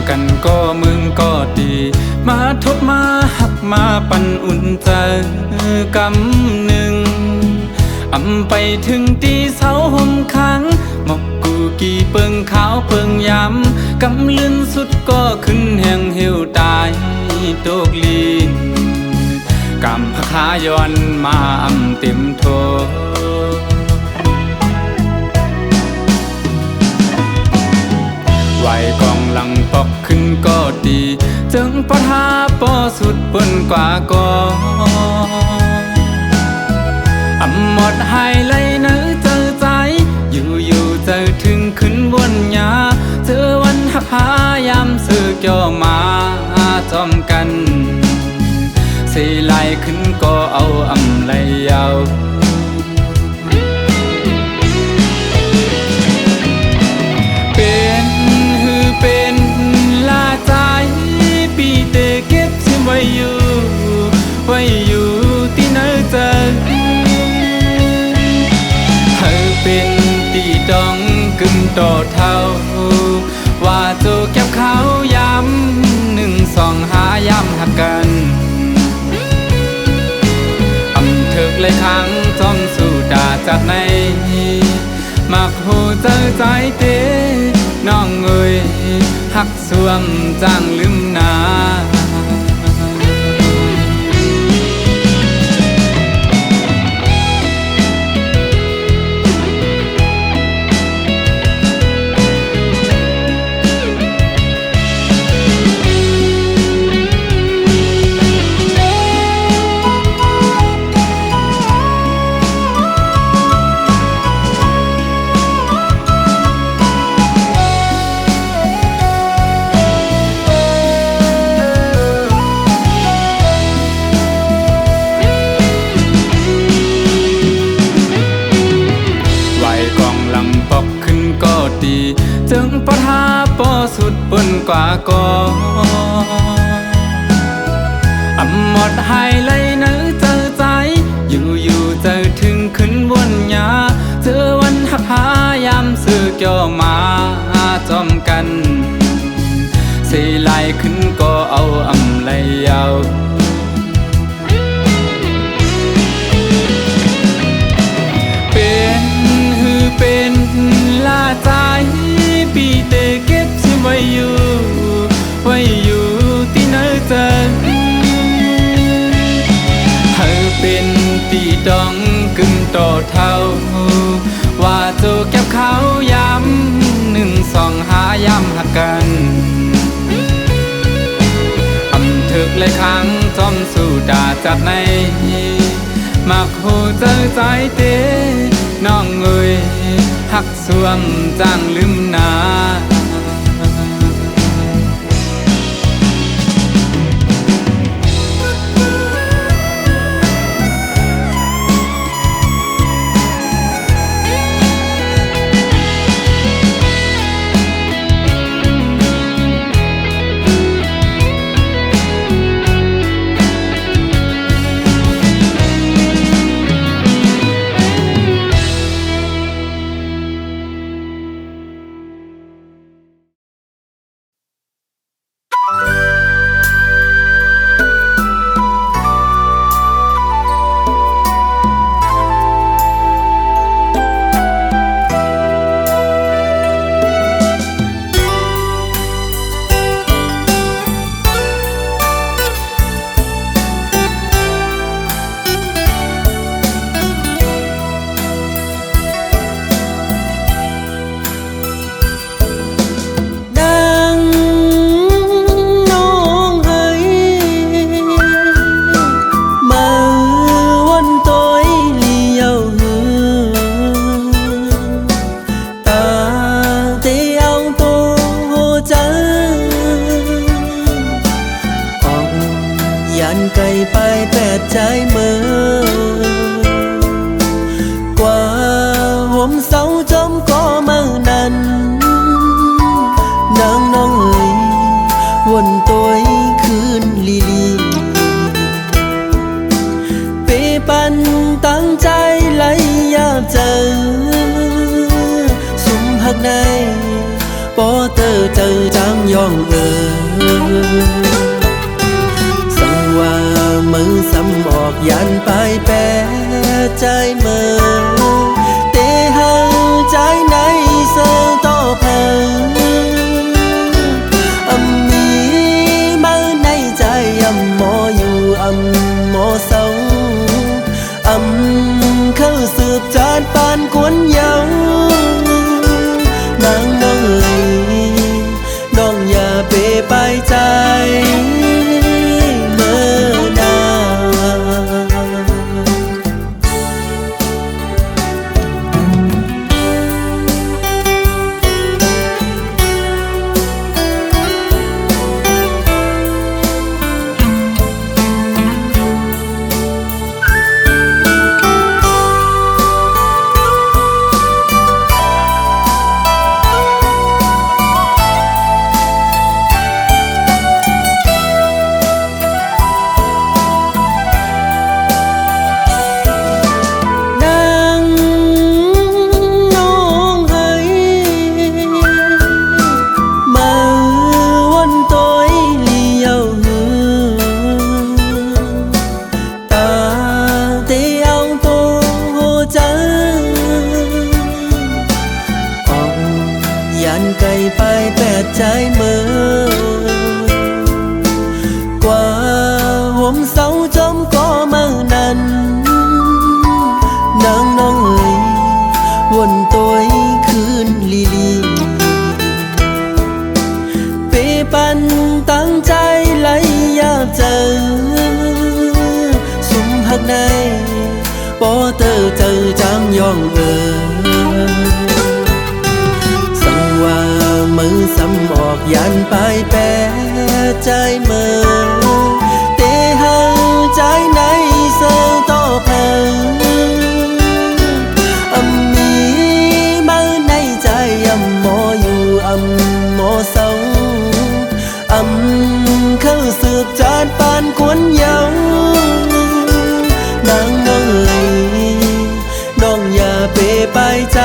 กันก็มึงก็ดีมาทบมาหักมาปั่นอุ่นใจกำหนึ่งไปถึงตีเสาห่มค้างหมอกกูกี่เปิงขาวเปิงย้ำกำลื่นสุดก็ขึ้นแห่งเหี่ยวตายโตกลีนกำพะขาย้อนมาเต็มโทไหวกองหลังปอกขึ้นก็ดีจึงปะทาปอสุดเปิ้นกว่าก็หมดหายเลยเนื้อเจอใจอยู่เจอถึงขึ้นบนหญ้าเจอวันหักหายามเสือเกี่ยวมาจอมกันสีไหลขึ้นก็เอาไหลยาวเป็นหือเป็นลาใจปีเตเก็บชิมไว้อยู่ที่เนื้อเจอเป็นตีดองกึ่งต่อเท่าว่าโจเก็บเขาย้ำ1 2 5ย้ำหักกันเถิกเลยครั้งจอมสู่ด่าจากในมักหูเจอใจเตน้องเอ่ยหักสวมจางลืมนาจึงปะทาปอสุดเปิ้นกว่าก็หมดหายเลยเนื้อเจอใจอยู่เจอถึงขึ้นบนหญ้าเจอวันหักหายามเสือเกี่ยวมาจอมกันสีไหลขึ้นก็เอาไหลยาวเป็นหือเป็นลาใจปีเตเก็บชิมไว้อยู่ที่เนื้อเจอเป็นตีดองกึ่งต่อเท่าว่าโจเก็บเขาย้ำ1 2 5ย้ำหักกันเถิกเลยครั้งจอมสู่ด่าจากในมักหูเจอใจเตน้องเอ่ยหักสวมจางลืมนา ยองสังว่ามือซ้ำออกยันไปแปรใจเมื่อเตหังใจในเสือต่อเพิ่งมีมือในใจหมออยู่หมอเศร้าเข้าสืบจานปานกวนเยานางน้องน้องอย่าเปไปใจเมื่อนา ใจเมื่อกว่าห่มเสาจมก็เมื่อนั้นนางน้องวนตัวคืนลีเปปันตั้งใจไหลอยากเจอสุมหักในปอเตอเจอจางยองว่ามือซ้ำออกยันไปแปรใจเมื่อเตหังใจในเสือต่อเพิ่งมีมือในใจหมออยู่หมอเศร้าเข้าสืบจานปานกวนเยาวนางน้องอย่าเปไปใจ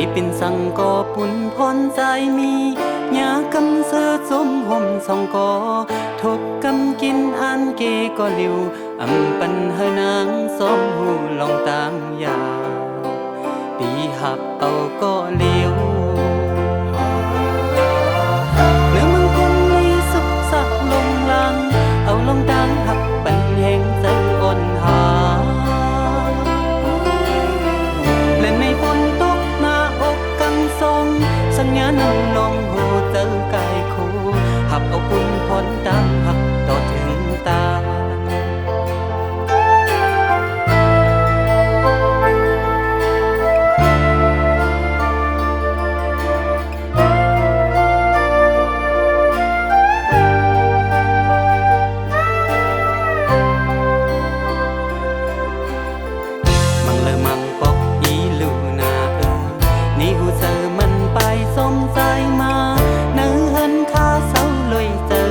ที่เป็นสังกอปุ่นพรใจมียากำเสือสมห่มสองกอทบกำกินอันเกก็หลิวปันเฮนางสมหูลองตามยาปีหักเอาก็เลี้ยวเนื้อมึงคงมีสุขสักลงลังเอาลองดังหักปันแห่งใจอ่อนหาเล่นในฝนตกหน้าอกกังทรงสัญญาณน้องหูเจอกายคู่หับเอาปุ่นพ้นตามหักต่อถึงตาสมใจมาเนื้อเฮินข้าเศร้าเลยเจอ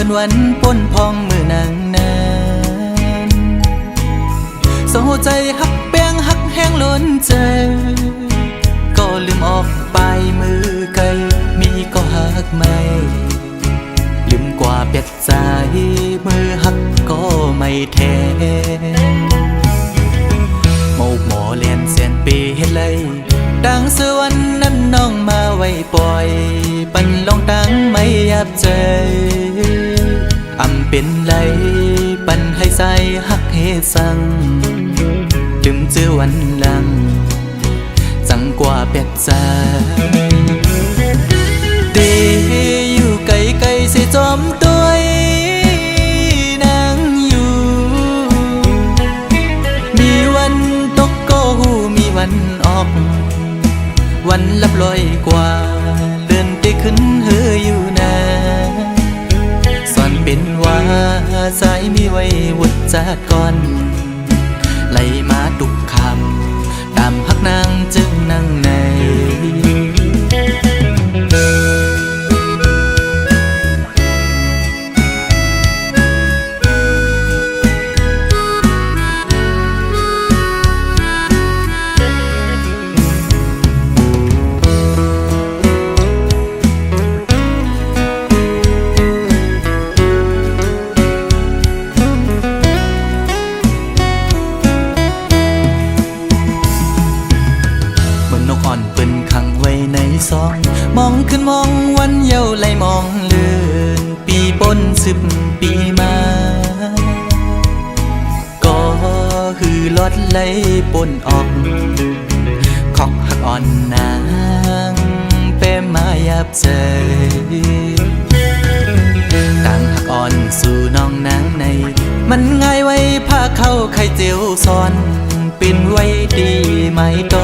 นวันปนพองมือนางนานเศร้าใจหักแป้งหักแห้งล้นใจก็ลืมออกไปมือไกลมีก็หักไม่ลืมกว่าเป็ดใจมือหักก็ไม่แทนโมกหมอเลียนเสียนปีเฮ็ดเลยดังสวรรค์นั้นน้องมาไว้ปล่อยปันลองตังไม่ยับใจอำเป็นไรปันให้ใส่หักเฮสังลืมเจอวันหลังจังกว่าเป็ดใจเดอยู่ไกลๆสิจอมตัวนางอยู่มีวันตกก็หูมีวันออกวันลับลอยกว่าเลื่อนไปขึ้นเฮออยู่นะสอนเป็นว่าใจมีไว้วุดจากก่อนไหลมาตุกคำตามพักนางจึงนั่งในซองมองขึ้นมองวันเยาว์ไหลมองเลื่อนปีปน10 ปีมาก็คือลดไหลปนออกขอกหักอ่อนนางเป้มายับใจต่างหักอ่อนสู่น้องนางในมันง่ายไว้ผ้าเข้าไข่เจียวซ้อนเป็นไว้ดีไหมโต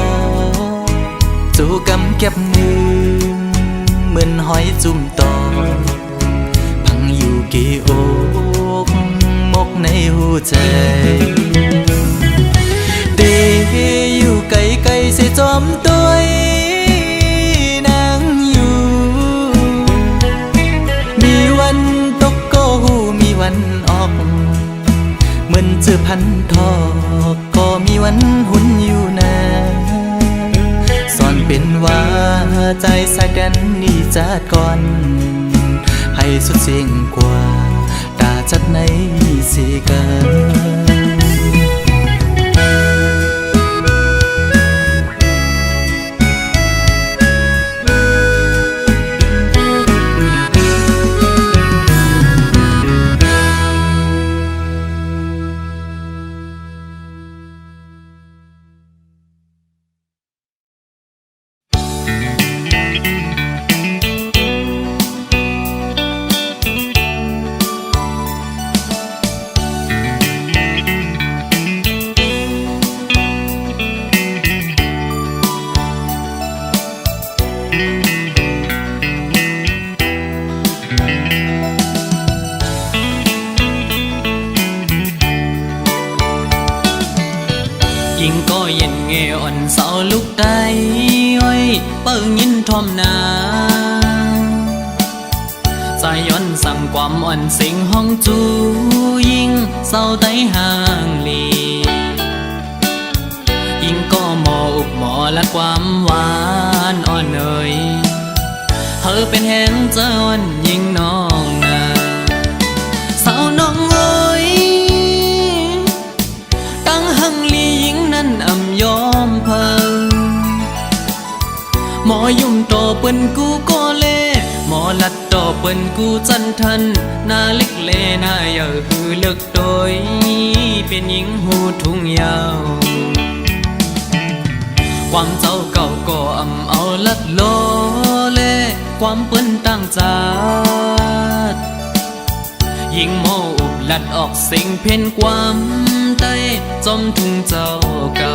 จูกำเก็บมือเหมือนหอยจุ่มตอพังอยู่กี่อกมกในหัวใจเดอยู่ไกลๆสิจอมตัวนางอยู่มีวันตกก็หูมีวันออกเหมือนเจอพันทอกก็มีวันหุ่นอยู่นะสอนเป็นว่าใจสายแดนนี่จัดก่อนให้สุดเสียงกว่าตาจัดในสิกัน ได้อ้อยเปิ้งยินทอมนาใจย้อนสั่งความอ่อนสิงห้องจูยิ่งเศร้าได้ห่างลียิ่งก็หมออุบหมอและความหวานอ่อนเอ่ยเธอเป็นแห่งเจ้าอ่อนยิ่งน้องนาสาวน้องเอ้ยตั้งหังลียิ่งนั้นอ่ำยอมเพอหมอยุ่มต่อเปิ้นกูก็เล่หมอลัดต่อเปิ้นกูจันทันหน้าเล็กเล่หน้าใหญ่หือเลิกโดยเป็นหญิงหูทุ่งยาวความเจ้าเก่าก็อ่ำเอาลัดโลเล่ความเปิ้นตั้งจาดยิ่งโมอุบลัดออกสิ่งเพ่นความใต้จมทุ่งเจ้าเก่า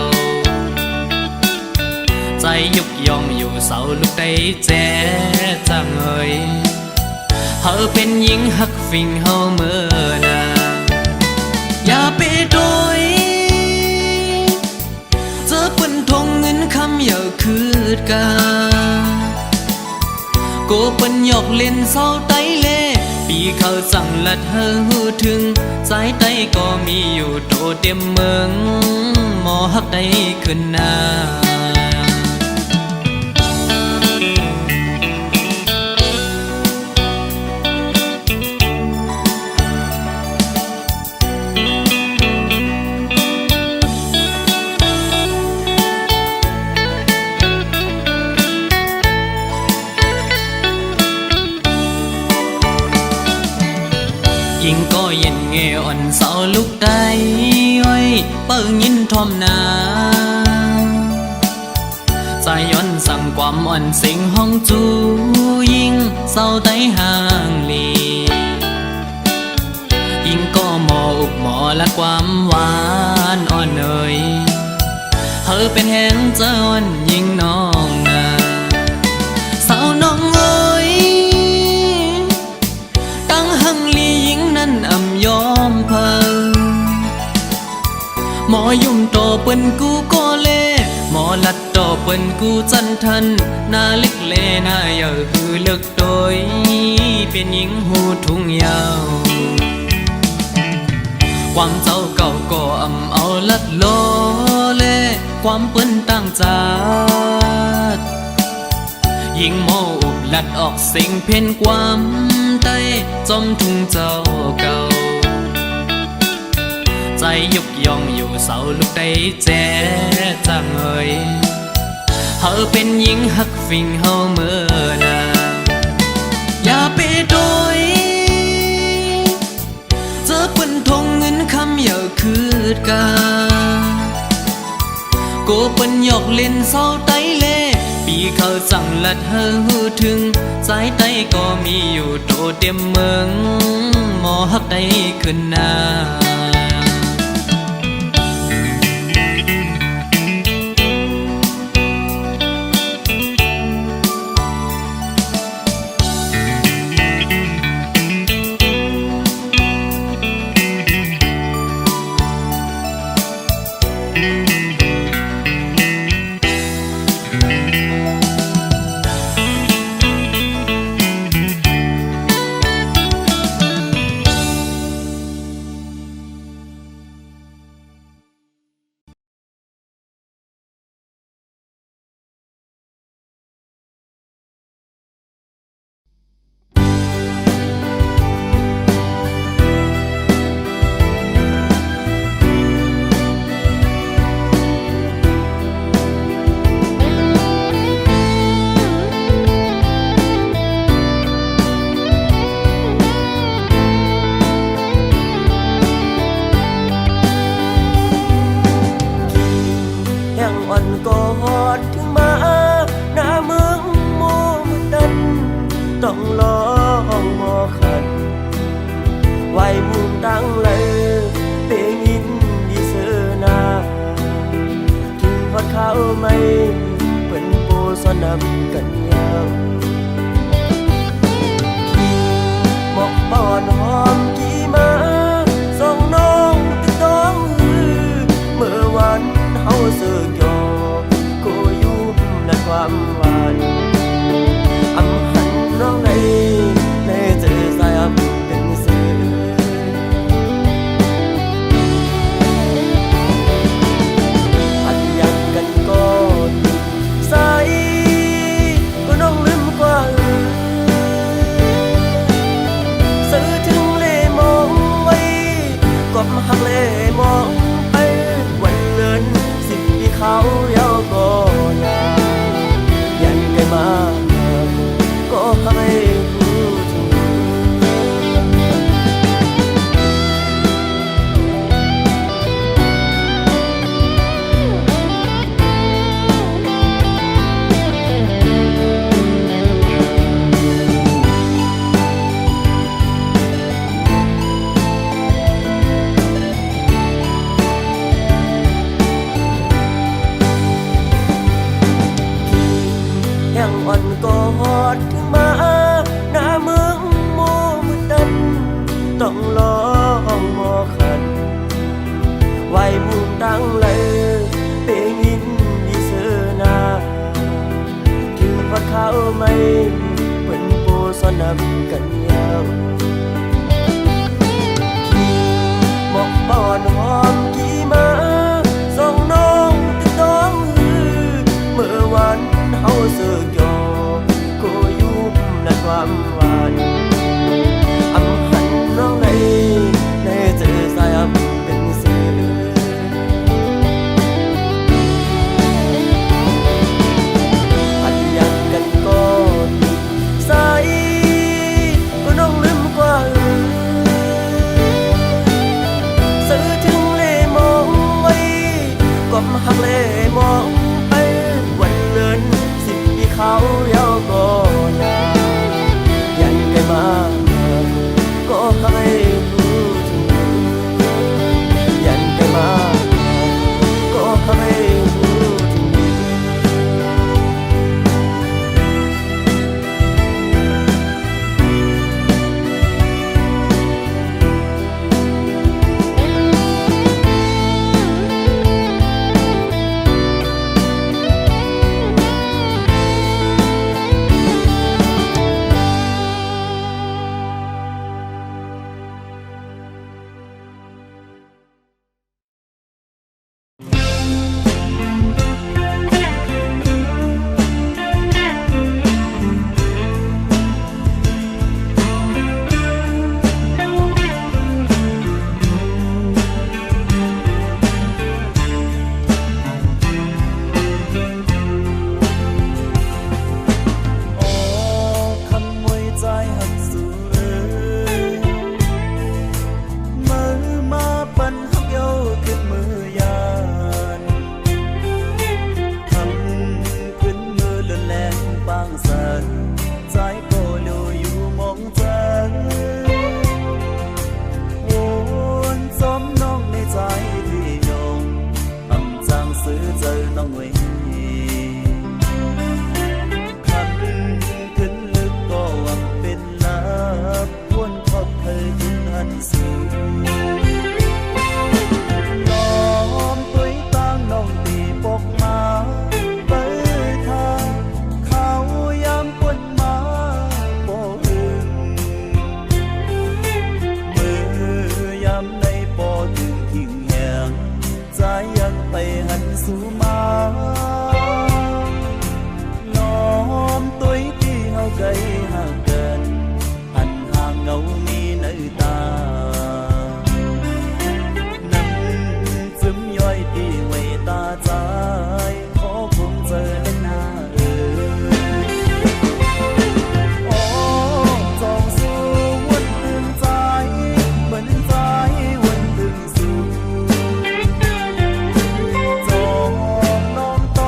ใจยุกยองอยู่เสาลูกได้แจ๊จังเอ่ยเธอเป็นหญิงหักฟิงเฮาเมื่อนาอย่าไปโดยเจอปืนทงเงินคำอย่าคืดกาโกเปิ้นหยอกเล่นเศร้าไตเล่ ปีเขาสั่งลัดเฮอหูถึงสายใต้ก็มีอยู่โตเต็มเมืองหมอฮักได้ขึ้นหน้ายิงก็เย็นเงอ่อนเสาลุกได้อ้อยเปิ้งยินทอมนาใจย้อนสั่งความอ่อนสิงห้องจูยิงเศร้าไต้ห่างลียิงก็หมออุบหมอและความหวานอ่อนเอ่ยเธอเป็นแหงเจ้าอ่อนยิงน้องนาสาวน้องเอ้ยตั้งหังลียิงนั้นอำยอมเพอหมอยุ่มต่อเปิ้นกูก็เล่หมอลัดต่อเปิ้นกูจันทันหน้าเล็กเลหน้าเยาหือเลิกโดยเป็นหญิงหูทุ่งยาวความเจ้าเก่าก็อำเอาลัดโลเล่ความเปิ้นตั้งจาดยิงหมออุบลัดออกเสียงเพ่นความใต้จอมทุ่งเจ้าเก่าใจยุกยองอยู่เสาลูกได้แจ๊จังเอ่ยเธอเป็นหญิงหักฟิงเฮาเมื่อนาอย่าไปโดยเจอเปิ้นทงเงินคำอย่าคืดกาโกเปิ้นหยอกเล่นเศร้าไต้เล่ปีเขาสั่งลัดเฮอหูถึงสายใต้ก็มีอยู่โตเต็มเมืองหมอฮักได้ขึ้นหน้าต้องลองมอขันไว้มุมตั้งเลยเปยินดีเสือนาถึงพอดเข้าไม่เป็นปูสนับกันยาวหมอกปอนหอมกี่มาส่องน้องติดต้องเมื่อวันเฮาเสือกยอก็ยุ่มในความหวานน้องในเจอสายอับเป็นสื่ออัดยักกันก่อนสายก็น้องลืมกว่าสื่อถึงเล่มองไว้กบหักเล่มองไปวันเงินสิ่งที่เขาเย้าก็ยายันไกลมาก็ให้รู้ถึงยังอ่อนก็ฮอดถึงมาหน้าเมืองโมมืดดำต้องลองมอขันไว้มุมตั้งเลยเปยินดีเสือนาถึงพอดเข้าไม่เป็นปูสนับกันยาว อนหอมกี่มาส่องน้องติดน้องฮือเมื่อวันเฮาเสือกยอก็ยุบนัดความหวานอำหันน้องในเจอสายอำเป็นสื่ออันอยากกันก็สายก็น้องลืมกว่าซื้อถึงเล่มองไว้กบหักเล่มองไปวันเดิน10 ปีเขายาวก็ยายันไกลมาก็ให้รู้ถึงยันไกลมาก็ให้รู้ถึง ต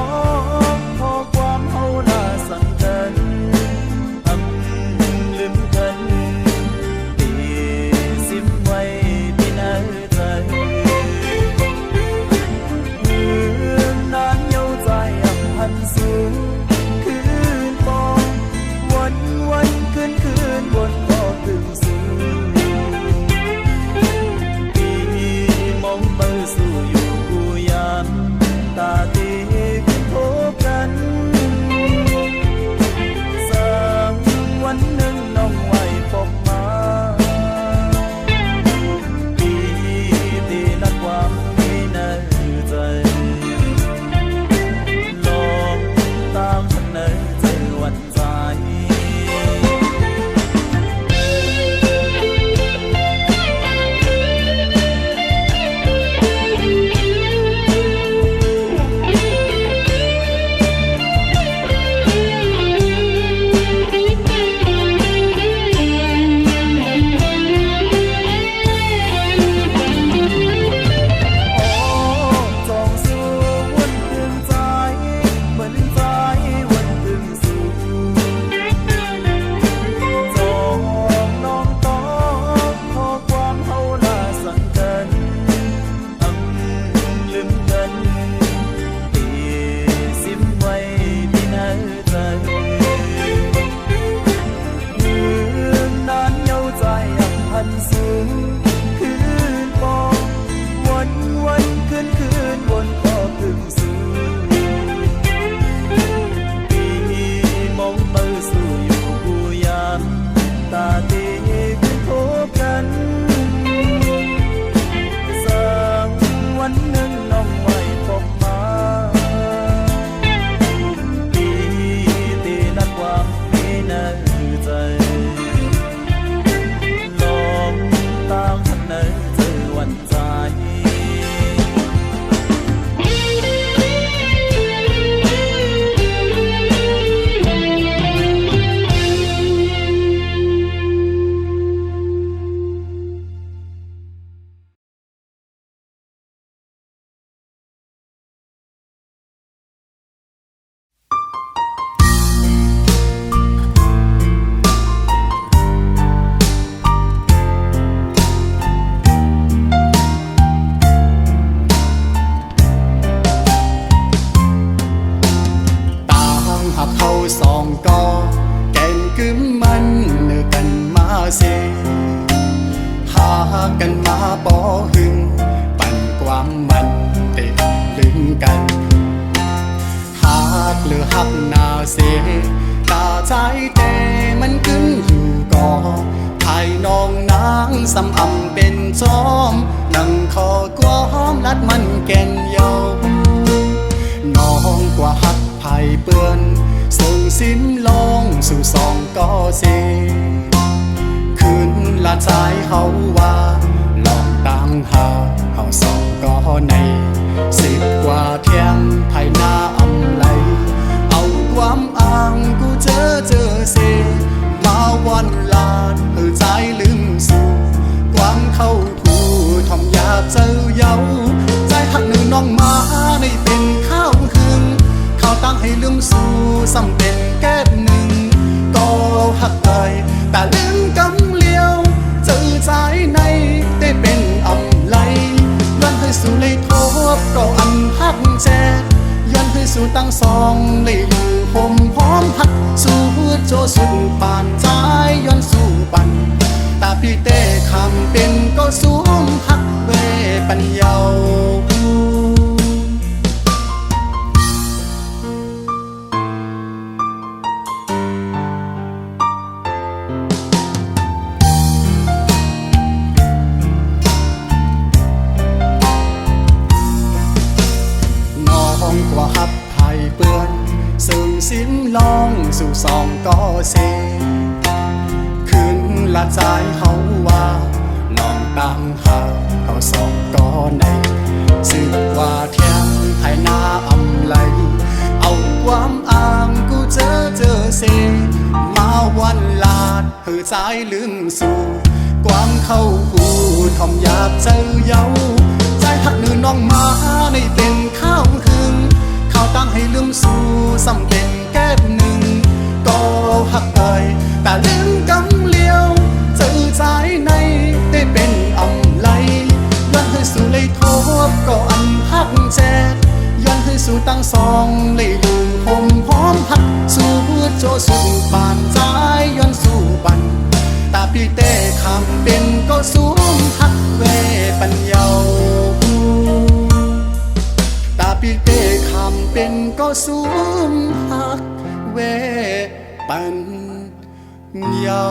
ฟอมมาดีตีนัดความมีในใจลองตามทันในเจอวันใจหักเขาสองก็แก่นกึมมันเนื้อกันมาเสหากันมาบ่หึงปั่นความมันเตะลึงกันหากหรือหักนาเสตาใจแต่มันกึมอยู่ก่อภายน้องนางสำอำเป็นจอมนั่งคอกวอมลัดมันแก่นเยาน้องกว่าหักไผ่เปื้อนส่งสิ้นลงสู่สองก็เสคืนละใจเขาว่าลองตั้งหาเขาสองก็ใน10 กว่าเที่ยงภายหน้าอำไลเอาความอ้างกูเจอเสมาวันลาดเพื่อใจลืมสู่ความเข้าหูทอมยาเจ้าเยาใจหักหนึ่งน้องมาในเป็นข้าวหึงเขาตั้งให้ลืมสู่สำเป็นแก้หนึ่งก็หักไปแต่ลืมกำเลี้ยวเจอใจในได้เป็นอำไลย้อนให้สู่เลยทบก็อันหักแจย้อนให้สู่ตั้งสองเลยอยู่ห่มหอมหักสู่โจสุดปานใจย้อนสู่ปันตาพี่เต้คำเป็นก็สูงหักเวปัญญากว่าหับไผ่เปื้อนซึ่งสิ้นลองสู่สองก็เสคืนละใจเขาว่าลองตั้งหาเขาสองก็ใน10 กว่าเที่ยงภายหน้าอำไลเอาความอ้างกูเจอเสมาวันลาดเพื่อใจลืมสู่ความเข้าหูทอมอยากเจอเยาใจหักหนึ่งน้องมาในเป็นข้าวหึงเขาตั้งให้ลืมสู่สำเป็นแก้หนึ่งก็หักเอ่ยแต่ลืมกำเลี้ยวเจอใจในได้เป็นอำไลย้อนให้สู่เลยทบก็อันหักแจย้อนให้สู่ตั้งสองเลยอยู่ห่มหอมหักสู่โจสุดปานใจย้อนสู่ปันตาพี่เต้คำเป็นก็สูงหักเวปัญญาตาพี่เต้คำเป็นก็สูงหักเวปัญญา